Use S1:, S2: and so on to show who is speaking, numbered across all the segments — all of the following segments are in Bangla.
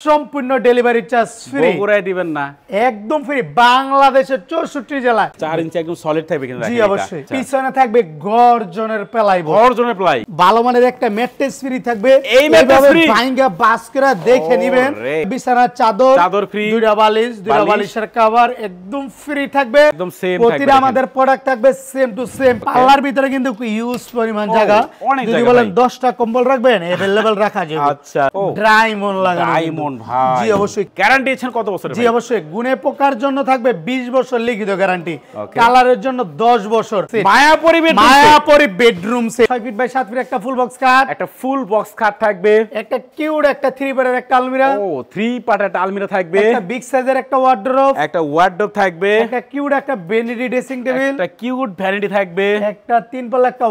S1: সম্পূর্ণ ডেলিভারি চার্জ ফ্রি
S2: বগুড়ায় দিবেন না
S1: একদম ফ্রি বাংলাদেশের 64 জেলায়
S2: 4 ইঞ্চি একদম সলিড থাকবে কিন্তু
S1: জি অবশ্যই পিছনে থাকবে গর্জনের প্লাই
S2: গর্জনের প্লাই
S1: ভালো মানের একটা ম্যাট্রেস ফ্রি থাকবে
S2: এই ম্যাট্রেস ফ্রি
S1: ভাঙ্গা বাস্করা দেখে নেবেন বিছানার চাদর
S2: ফ্রি
S1: দুইটা বালিশের কভার একদম ফ্রি থাকবে
S2: একদম সেম থাকবে
S1: প্রতিটা আমাদের প্রোডাক্ট থাকবে সেম টু সেম পাল্লার ভিতরে কিন্তু ইউজ পরিমাণ জায়গা যদি বলেন 10টা কম্বল রাখবেন अवेलेबल রাখা যাবে
S2: আচ্ছা
S1: ডায়মন্ড লাগানো
S2: ডায়মন্ড ভাই
S1: জি অবশ্যই
S2: গ্যারান্টি দিচ্ছেন কত বছরের
S1: জি অবশ্যই গুণে পোকার জন্য থাকবে 20 বছর লিখিত গ্যারান্টি কালারের জন্য 10 বছর Mayapuri bedroom set 6 feet by 7 feet একটা ফুল বক্স খাট
S2: একটা ফুল বক্স খাট থাকবে
S1: একটা কিউট একটা 3 পার্টের একটা আলমিরা
S2: 3 পার্টের একটা আলমিরা থাকবে
S1: একটা বিগ সাইজের একটা ওয়ার্ডরোব
S2: থাকবে
S1: একটা কিউট একটা ভ্যানিটি ড্রেসিং টেবিল
S2: একটা কিউট ভ্যানিটি থাকবে
S1: একটা 3 পাল্লা একটা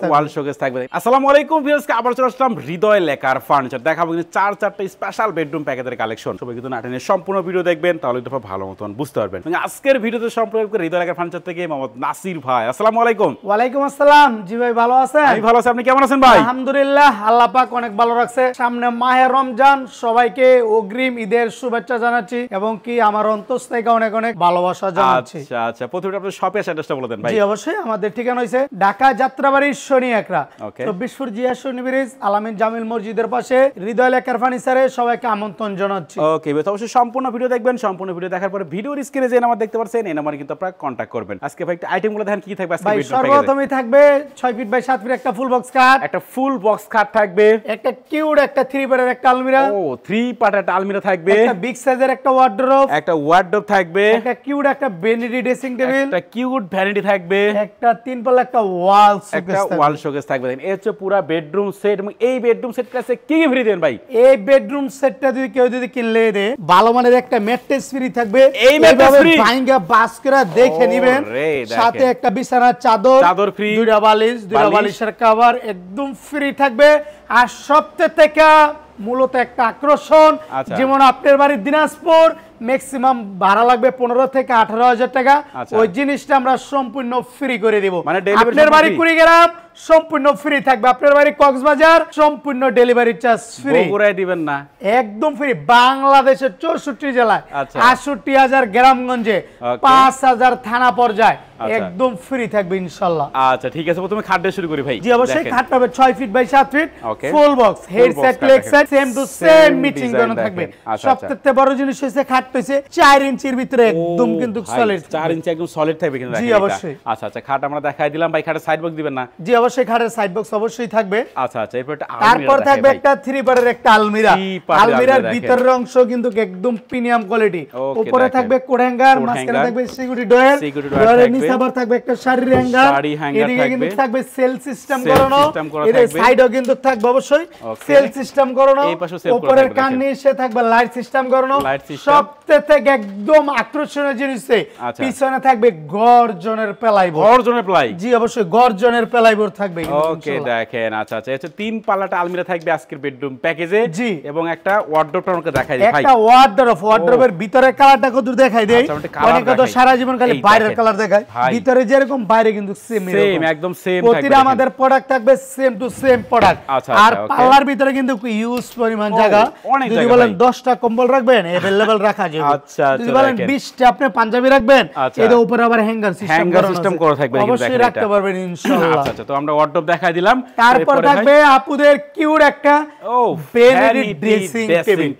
S1: ওয়াল শোকেস
S2: থাকবে আসসালামু আলাইকুম ভিউয়ার্স আবার চলে আসলাম হৃদয় লেকার ফার্নিচার দেখাবো কিন্তু 4টা স্পেশাল বেডরুম প্যাকেজের কালেকশন সবাই কিন্তু নাটেনে সম্পূর্ণ ভিডিও দেখবেন তাহলে তো ভালো মতন বুঝতে পারবেন আজকের ভিডিওতে সম্পূর্ণ হৃদয় লেকার ফার্নিচার থেকে মোহাম্মদ নাসির ভাই আসসালামু আলাইকুম
S1: ওয়া আলাইকুম আসসালাম জি ভাই ভালো আছেন
S2: আমি ভালো আছি আপনি কেমন আছেন ভাই
S1: আলহামদুলিল্লাহ আল্লাহ পাক অনেক ভালো রাখছে সামনে মাহে রমজান সবাইকে অগ্রিম ঈদের শুভেচ্ছা জানাচ্ছি এবং কি আমার অন্তঃস্থ থেকে অনেক অনেক ভালোবাসা জানাচ্ছি
S2: আচ্ছা আচ্ছা প্রথমে আপনার শপের অ্যাড্রেসটা বলে দেন ভাই
S1: জি অবশ্যই আমাদের ঠিকানা হইছে ঢাকা যাত্রাবাড়ি শনি একরা 24 ফুট জিয়া শনি ব্রিজ আলামিন জামিল মসজিদের পাশে হৃদয় লেকার ফার্নিচারে সবাইকে আমন্ত্রণ জানাচ্ছি
S2: ওকে তো অবশ্যই সম্পূর্ণ ভিডিও দেখবেন সম্পূর্ণ ভিডিও দেখার পরে ভিডিওর স্ক্রিনে যে নাম্বার দেখতে পাচ্ছেন এই নাম্বারে কিন্তু আপনারা কন্টাক্ট করবেন আজকে ভাই একটা আইটেমগুলো দেখেন কি থাকবে আজকে
S1: ভিডিওতে সর্বপ্রথমে থাকবে 6 ফিট বাই 7 ফিট একটা ফুল বক্স খাট থাকবে একটা কিউট একটা 3 পার্টের একটা আলমিরা
S2: 3 পার্টের একটা আলমিরা থাকবে
S1: একটা বিগ সাইজের একটা ওয়ার্ডরোব
S2: থাকবে
S1: একটা কিউট একটা ভ্যানিটি ড্রেসিং টেবিল
S2: একটা কিউট ভ্যানিটি থাকবে
S1: একটা 3 পাল্লা একটা ওয়াল শোকেস
S2: থাকবে এই হচ্ছে পুরো বেডরুম সেট এবং এই বেডরুম সেট কাছে কি ফ্রি দেন ভাই
S1: এই বেডরুম সেটটা যদি কেউ কিনলে দেয় ভালো মানের একটা ম্যাট্রেস ফ্রি থাকবে
S2: এই ম্যাট্রেস ফ্রি
S1: ভাঙ্গা বাস্করা দেখে নেবেন সাথে একটা বিছানার চাদর
S2: ফ্রি
S1: দুইটা বালিশের কভার একদম ফ্রি থাকবে আর সবচেয়ে থেকে মূলত একটা আকর্ষণ যেমন আপনার বাড়ির দিনাজপুর ম্যাক্সিমাম ভাড়া লাগবে 15 থেকে 18,000 টাকা ওই জিনিসটা আমরা সম্পূর্ণ ফ্রি করে দেব
S2: মানে
S1: আপনার বাড়ি কুড়িগ্রাম সম্পূর্ণ ফ্রি থাকবে আপনার বাড়ি কক্সবাজার সম্পূর্ণ ডেলিভারি চার্জ ফ্রি
S2: বগুড়ায় দিবেন না
S1: একদম ফ্রি বাংলাদেশের 64 জেলায় 68,000 গ্রামগঞ্জে 5,000 থানা পর্যায়ে একদম ফ্রি থাকবে ইনশাআল্লাহ
S2: আচ্ছা ঠিক আছে প্রথমে খাট দিয়ে শুরু করি ভাই
S1: জি অবশ্যই খাট পাবে 6 feet by 7 feet full box head set leg set same to same meeting করানো থাকবে সবথেকে বড় জিনিস হচ্ছে খাট পেছে 4 ইঞ্চির ভিতরে একদম কিন্তু সলিড
S2: 4 ইঞ্চি একদম সলিড থাকবে কিন্তু
S1: জি অবশ্যই
S2: আচ্ছা আচ্ছা খাট আমরা দেখাই দিলাম ভাই খাটের সাইড বক্স দিবেন না
S1: জি অবশ্যই খাটের সাইড বক্স অবশ্যই থাকবে
S2: আচ্ছা আচ্ছা এরপর একটা
S1: তারপর থাকবে একটা 3 পার্টের একটা আলমিরার ভিতরের অংশ কিন্তু একদম প্রিমিয়াম কোয়ালিটি উপরে থাকবে কোড হ্যাঙ্গার মাঝখানে থাকবে সিকিউরিটি ডোরের নিচে আবার থাকবে একটা শাড়ি হ্যাঙ্গার এদিকে কিন্তু থাকবে সেল সিস্টেম করানো এর সাইডেও কিন্তু থাকবে অবশ্যই সেল সিস্টেম করানো উপরের কান নিচে থাকবে লাইট সিস্টেম করানো সবথেকে একদম আকর্ষণীয় জিনিস পিছনে থাকবে গর্জনের প্লাই জি অবশ্যই গর্জনের প্লাইবোর্ড থাকবে
S2: ওকে দেখেন আচ্ছা আচ্ছা এটা 3 পাল্লাটা আলমিরা থাকবে আজকের বেডরুম প্যাকেজে জি এবং একটা ওয়ার্ডরোবটা আমাকে দেখাই দিই ভাই
S1: একটা ওয়ার্ডরোবের ভিতরে কালারটা কত দূর দেখাই দেই অনেকে তো সারা জীবন খালি বাইরের কালার দেখায় ভিতরে যেরকম বাইরে কিন্তু সেম
S2: একদম সেম থাকবে
S1: প্রতিটা আমাদের প্রোডাক্ট থাকবে সেম টু সেম প্রোডাক্ট আর পাল্লার ভিতরে কিন্তু ইউজ পরিমাণ জায়গা যদি বলেন 10টা কম্বল রাখবেন अवेलेबल রাখা যাবে
S2: আচ্ছা
S1: যদি বলেন 20টা আপনি পাঞ্জাবি রাখবেন এর উপরে আবার হ্যাঙ্গার সিস্টেম
S2: করা থাকবে
S1: অবশ্যই রাখতে পারবেন ইনশাআল্লাহ
S2: আচ্ছা আচ্ছা তো আমরা ওয়ার্ডরোব দেখাই দিলাম
S1: তারপর থাকবে আপুদের কিউট একটা ভ্যানিটি ড্রেসিং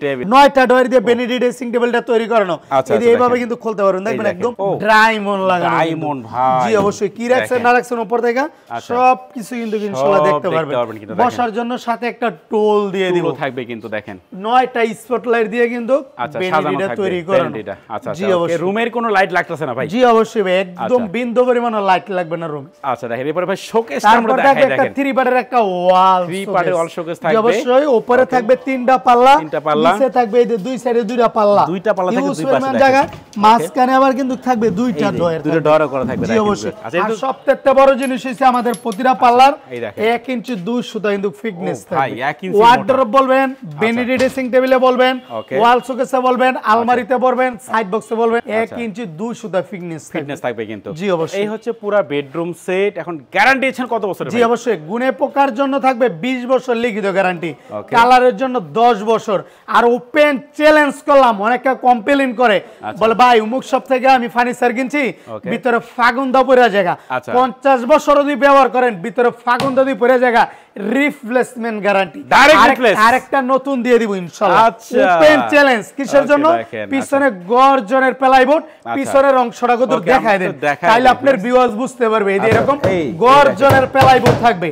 S1: টেবিল 9টা ডয়ার দিয়ে ভ্যানিটি ড্রেসিং টেবিলটা তৈরি করানো এই এইভাবে কিন্তু খুলতে পারবেন দেখবেন একদম ডায়মন্ড লাগানো
S2: ডায়মন্ড ভাই
S1: জি অবশ্যই কি রাখছেন না রাখছেন উপর থেকে সব কিছু কিন্তু ইনশাআল্লাহ দেখতে পারবেন বসার জন্য সাথে একটা টোল দিয়ে দিব
S2: থাকবে কিন্তু দেখেন
S1: 9টা স্পটলাইট দিয়ে কিন্তু ভ্যানিটিটা তৈরি করানো
S2: আচ্ছা আচ্ছা ওকে রুমের কোনো লাইট লাগতেছে না ভাই
S1: জি অবশ্যই ভাই একদম বিন্দু পরিমাণ লাইট লাগবে না রুমে
S2: আচ্ছা দেখেন এরপর ভাই শোকেসটা আমরা দেখাই দেখেন
S1: 3 পার্টের একটা ওয়াল
S2: 3 পার্টের ওয়াল শোকেস থাকবে
S1: জি অবশ্যই উপরে থাকবে 3টা পাল্লা নিচে থাকবে এই যে দুই সাইডে দুইটা পাল্লা
S2: থাকবে দুই পাশে
S1: জায়গা মাঝখানে আবার কিন্তু থাকবে দুইটা
S2: ডয়ার করা থাকবে
S1: জি অবশ্যই আর সবথেকে বড় জিনিস হচ্ছে আমাদের প্রতিটা পাল্লার 1 ইঞ্চি 2 সুতা কিন্তু ফিটনেস থাকবে ওয়ার্ডরোব বলবেন ভ্যানিটি ড্রেসিং টেবিলে বলবেন ওয়াল শোকেসে বলবেন আলমারি আলমারিতে বলবেন, সাইড বক্সে বলবেন, 1 ইঞ্চি 2 সুতা ফিটনেস
S2: থাকবে কিন্তু।
S1: জি অবশ্যই।
S2: এই হচ্ছে পুরো বেডরুম সেট। এখন গ্যারান্টি দিচ্ছেন কত বছরের?
S1: জি অবশ্যই, গুণে পোকার জন্য থাকবে 20 বছর লিখিত গ্যারান্টি, কালারের জন্য 10 বছর। আর ওপেন চ্যালেঞ্জ করলাম, অনেকে কমপ্লেইন করে বলে ভাই অমুক সব থেকে আমি ফার্নিচার কিনছি, ভিতরে ফাগুন্দা পড়ে জায়গা, 50 বছর যদি ব্যবহার করেন ভিতরে ফাগুন্দা দিয়ে পড়ে জায়গা, রিপ্লেসমেন্ট গ্যারান্টি। আরেকটা নতুন দিয়ে দিব ইনশাআল্লাহ। ওপেন চ্যালেঞ্জ কিসের জন্য? পিছনে গর্জনের প্লাইবোর্ড, পিছনের অংশটা কত দেখায় দেন, তাইলে আপনার ভিউয়ার্স বুঝতে পারবে। এই এরকম গর্জনের প্লাইবোর্ড থাকবে,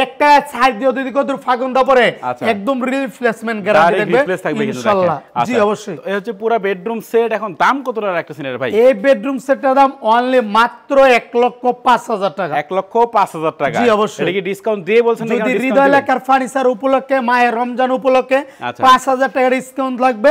S1: একটা সাইড দিয়ে যদি কত ফাগুন্দা পড়ে একদম রিপ্লেসমেন্ট গ্যারান্টি থাকবে ইনশাআল্লাহ। জি অবশ্যই।
S2: এই হচ্ছে পুরো বেডরুম সেট। এখন দাম কত টাকা রাখতেছেন এর ভাই?
S1: এই বেডরুম সেটটার দাম অনলি মাত্র 1,05,000 টাকা।
S2: 1,05,000 টাকা।
S1: জি অবশ্যই।
S2: এটা কি ডিসকাউন্ট দিয়ে বলছেন?
S1: যদি হৃদয় লেখার ফার্নিচার উপলক্ষে মায়ের রমজান উপলক্ষে 5,000 টাকা ডিসকাউন্ট লাগবে,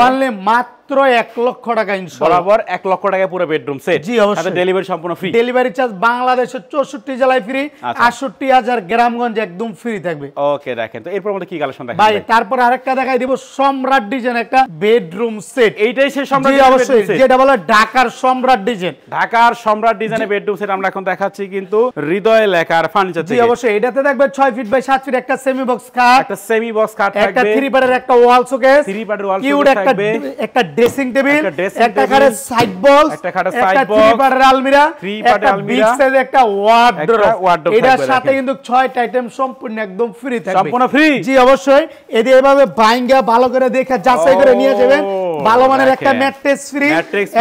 S1: অনলি মাত্র 1 লক্ষ টাকা ইনশাআল্লাহ।
S2: বরাবর 1 লক্ষ টাকা পুরো বেডরুম সেট।
S1: জি অবশ্যই।
S2: সাথে ডেলিভারি সম্পূর্ণ ফ্রি।
S1: ডেলিভারি চার্জ বাংলাদেশের 64 জেলায় ফ্রি, 68,000 গ্রামগঞ্জ একদম ফ্রি থাকবে।
S2: ওকে, দেখেন তো এরপর মধ্যে কি কালেকশন দেখাবেন
S1: ভাই? তারপর আরেকটা দেখাই দিব, সম্রাট ডিজাইন একটা বেডরুম সেট।
S2: এইটাই সেই সম্রাট
S1: ডিজাইন, অবশ্যই, যেটা বলে ঢাকার সম্রাট ডিজাইন।
S2: ঢাকার সম্রাট ডিজাইনের বেডরুম সেট আমরা এখন দেখাচ্ছি কিন্তু হৃদয় লেখার ফার্নিচার থেকে।
S1: জি অবশ্যই। এটাতে থাকবে 6 ফিট বাই 7 ফিট একটা সেমি বক্স খাট,
S2: একটা সেমি বক্স খাট থাকবে,
S1: একটা 3 পার্টের একটা ওয়াল শোকেস,
S2: 3 পার্টের ওয়াল শোকেস থাকবে,
S1: একটা ড্রেসিং টেবিল, একটা খাটের সাইড বক্স,
S2: একটা খাটের সাইড বক্স,
S1: 3 পার্টের আলমিরা, একটা বিগ সাইজ একটা ওয়ার্ডরোব। এটার সাথে কিন্তু 6টা আইটেম সম্পূর্ণ একদম ফ্রি থাকবে।
S2: সম্পূর্ণ ফ্রি?
S1: জি অবশ্যই। এদি এভাবে বাইঙ্গা ভালো করে দেখে যাচাই করে নিয়ে যাবেন। ভালো মানের একটা ম্যাট্রেস ফ্রি,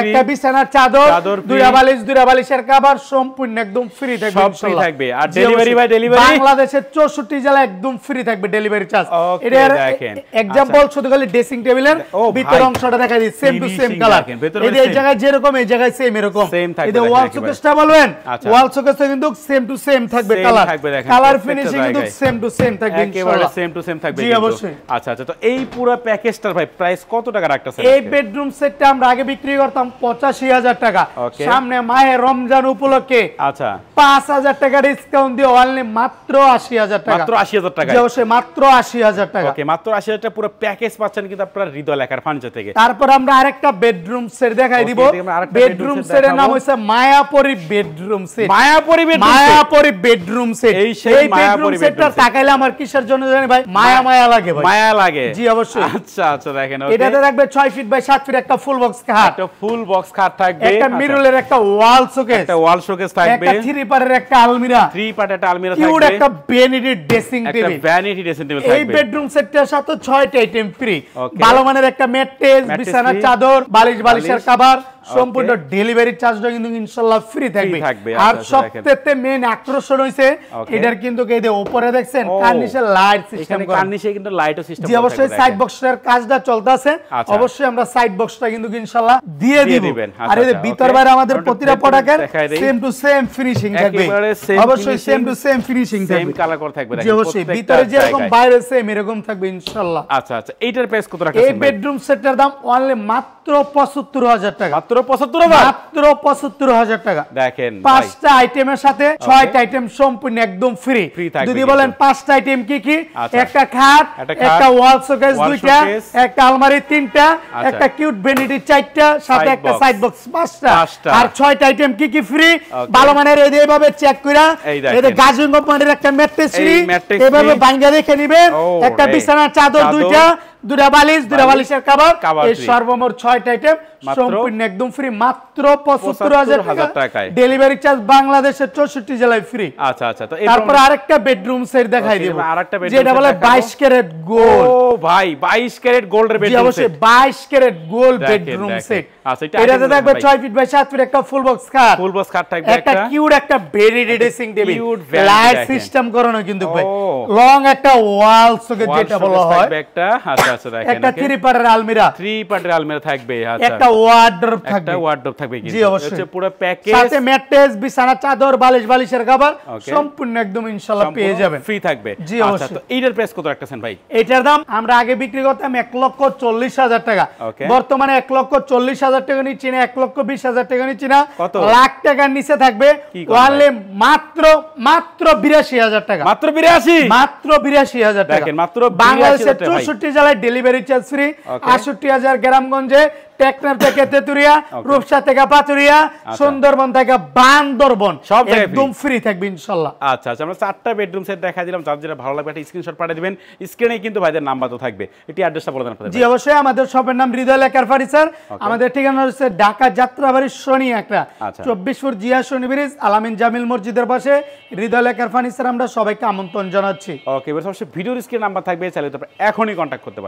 S1: একটা বিছানার চাদর, দুইটা বালিশের কভার সম্পূর্ণ একদম ফ্রি থাকবে।
S2: সব ফ্রি থাকবে। আর ডেলিভারি বাই ডেলিভারি
S1: বাংলাদেশের 64 জেলা একদম ফ্রি থাকবে ডেলিভারি চার্জ। এটার एग्जांपल শুধু খালি ড্রেসিং টেবিলের ভিতর অংশটা দেখাই দিই, সেম টু সেম কালার। এই জায়গায় যেরকম এই জায়গায় সেম এরকম। এই যে ওয়াল শোকেসটা বলবেন, ওয়াল শোকেসটা কিন্তু সেম টু সেম থাকবে, কালার ফিনিশিং কিন্তু সেম টু সেম থাকবে
S2: একেবারে সেম টু সেম থাকবে।
S1: জি অবশ্যই।
S2: আচ্ছা আচ্ছা, তো এই পুরো প্যাকেজটার ভাই প্রাইস কত টাকা রাখতেছেন?
S1: এই বেডরুম সেটটা আমরা আগে বিক্রি করতাম 85,000 টাকা, সামনে মাহে রমজান উপলক্ষে
S2: আচ্ছা
S1: 5,000 টাকা ডিসকাউন্ট দিয়ে অনলি মাত্র 80,000 টাকা।
S2: মাত্র 80,000 টাকা?
S1: জি অবশ্যই, মাত্র 80,000 টাকা।
S2: ওকে, মাত্র 80,000 টাকা পুরো প্যাকেজ পাচ্ছেন কিন্তু আপনারা হৃদয় লেখার ফার্নিচার থেকে।
S1: তারপর আমরা আরেকটা বেডরুম সেট দেখাই দিব। বেডরুম সেটের নাম হইছে Mayapuri bedroom set.
S2: Mayapuri
S1: bedroom set. এই বেডরুম সেটটা তাকাইলে আমার কিসের জন্য জানেন ভাই? মায়া লাগে ভাই।
S2: মায়া লাগে?
S1: জি অবশ্যই।
S2: আচ্ছা আচ্ছা, দেখেন
S1: এটাতে থাকবে 6 ফিট বাই 7 ফিট একটা ফুল বক্স খাট,
S2: একটা ফুল বক্স খাট থাকবে,
S1: একটা মিররের একটা ওয়াল শোকেস,
S2: একটা ওয়াল শোকেস থাকবে,
S1: একটা 3 পার্টের একটা আলমিরা,
S2: 3 পার্টের একটা আলমিরা থাকবে,
S1: কিউট একটা ভ্যানিটি ড্রেসিং টেবিল,
S2: একটা ভ্যানিটি ড্রেসিং টেবিল থাকবে।
S1: এই বেডরুম সেটটার সাথে 6টা আইটেম ফ্রি। ভালো মানের একটা ম্যাট্রেস, বিছানার চাদর, বালিশের কভার, সম্পূর্ণ ডেলিভারি চার্জটা কিন্তু ইনশাআল্লাহ ফ্রি থাকবে। আর সবথেকে মেইন আকর্ষণ হইছে এটার কিন্তু এই যে উপরে দেখছেন কার্নিশে লাইট সিস্টেম করা,
S2: কার্নিশে কিন্তু লাইটও সিস্টেম করা।
S1: জি অবশ্যই। সাইড বক্সের কাজটা চলতেছে, অবশ্যই আমরা সাইড বক্সটা কিন্তু ইনশাআল্লাহ দিয়ে দিব। আর এই যে ভিতর বাইরে আমাদের প্রতিটা প্রোডাক্টের সেম টু সেম ফিনিশিং থাকবে, অবশ্যই সেম টু সেম ফিনিশিং থাকবে,
S2: সেম কালার করে থাকবে।
S1: জি অবশ্যই, ভিতরে যেরকম বাইরে সেম এরকম থাকবে ইনশাআল্লাহ।
S2: আচ্ছা আচ্ছা, এইটার প্রাইস কত রাখছেন?
S1: এই বেডরুম সেটের দাম অনলি মাত্র 75,000 টাকা।
S2: মাত্র 75,000?
S1: মাত্র 75,000 টাকা।
S2: দেখেন
S1: 5টা আইটেমের সাথে 6টা আইটেম সম্পূর্ণ একদম ফ্রি। যদি বলেন 5টা আইটেম কি কি? একটা খাট, একটা ওয়াল শোকেস 2টা, একটা আলমারি 3টা, একটা কিউট ভ্যানিটি 4টা, সাথে একটা সাইড বক্স 5টা, আর 6টা আইটেম কি কি ফ্রি? ভালো মানের এইভাবে চেক কইরা এই যে গাজুং কোম্পানির একটা ম্যাট্রেস ফ্রি, এইভাবে ভাঙা দেখে নেবেন, একটা বিছানার চাদর 2টা, দুটা বালিশের কভার, এই সর্বমোট 6টা আইটেম সম্পূর্ণ একদম ফ্রি, মাত্র 75,000 টাকা। ডেলিভারি চার্জ বাংলাদেশের 64 জেলায় ফ্রি।
S2: আচ্ছা আচ্ছা, তো
S1: তারপর আরেকটা বেডরুম সেট দেখাই দেব, যেটা বলে 22 ক্যারেট গোল্ড।
S2: ও ভাই, 22 ক্যারেট গোল্ডের বেডরুম সেট?
S1: অবশ্যই 22 ক্যারেট গোল্ড বেডরুম সেট।
S2: আচ্ছা,
S1: এটাতে থাকবে 6 ফিট বাই 7 ফিট একটা ফুল বক্স খাট,
S2: থাকবে,
S1: একটা কিউট একটা vanity dressing table, light system করানো কিন্তু ভাই, লং একটা ওয়াল শোকেস যেটা বলা হয় একটা। আচ্ছা আচ্ছা, দেখেন একটা 3 পার্টের আলমিরা, 3 পার্টের আলমিরা থাকবে, আচ্ছা একটা ওয়ার্ডরোব থাকবে, একটা ওয়ার্ডরোব থাকবে কিন্তু। জি অবশ্যই, হচ্ছে পুরো প্যাকেজ, সাথে ম্যাট্রেস, বিছানা চাদর, বালিশের কভার সম্পূর্ণ একদম ইনশাআল্লাহ পেয়ে যাবেন, ফ্রি থাকবে। জি অবশ্যই। আচ্ছা, তো এইটার প্রাইস কত রাখতেছেন ভাই? এটার দাম আমরা আগে বিক্রি করতাম 1,40,000 টাকা, বর্তমানে 1,40,000 টাকা নিচে না, 1,20,000 টাকা নিচে না, লাখ টাকার নিচে থাকবে ওয়ালে মাত্র 82,000 টাকা। মাত্র 82,000 টাকা। দেখেন মাত্র বাংলাদেশের 64 জেলায় ডেলিভারি চার্জ ফ্রি। ৬৮,০০০ গ্রামগঞ্জে, টেকনাফ থেকে তেতুরিয়া, রূপসা থেকে পাতুরিয়া, সুন্দরবন থেকে বান্দরবন
S2: সব
S1: একদম ফ্রি থাকবে ইনশাআল্লাহ।
S2: আচ্ছা আচ্ছা, আমরা 4টা বেডরুম সেট দেখা দিলাম, যার যেটা ভালো লাগবে একটা স্ক্রিনশট পাঠিয়ে দিবেন। স্ক্রিনে কিন্তু ভাইদের নাম্বার তো থাকবে, এটি অ্যাড্রেসটা বলে দেন আপনাদের।
S1: জি অবশ্যই, আমাদের শপের নাম হৃদয় লেকার ফার্নিচার। আমাদের ঠিকানা হচ্ছে ঢাকা যাত্রাবাড়ি শনি একটা 24 ফুট জিয়া শনি ব্রিজ, আলামিন জামিল মসজিদের পাশে হৃদয় লেকার ফার্নিচার। আমরা সবাইকে আমন্ত্রণ জানাচ্ছি।
S2: ওকে, এবার সবসময় ভিডিওর স্ক্রিনে নাম্বার থাকবে, চাইলে তো এখনই কন্ট্যাক্ট করতে পারেন।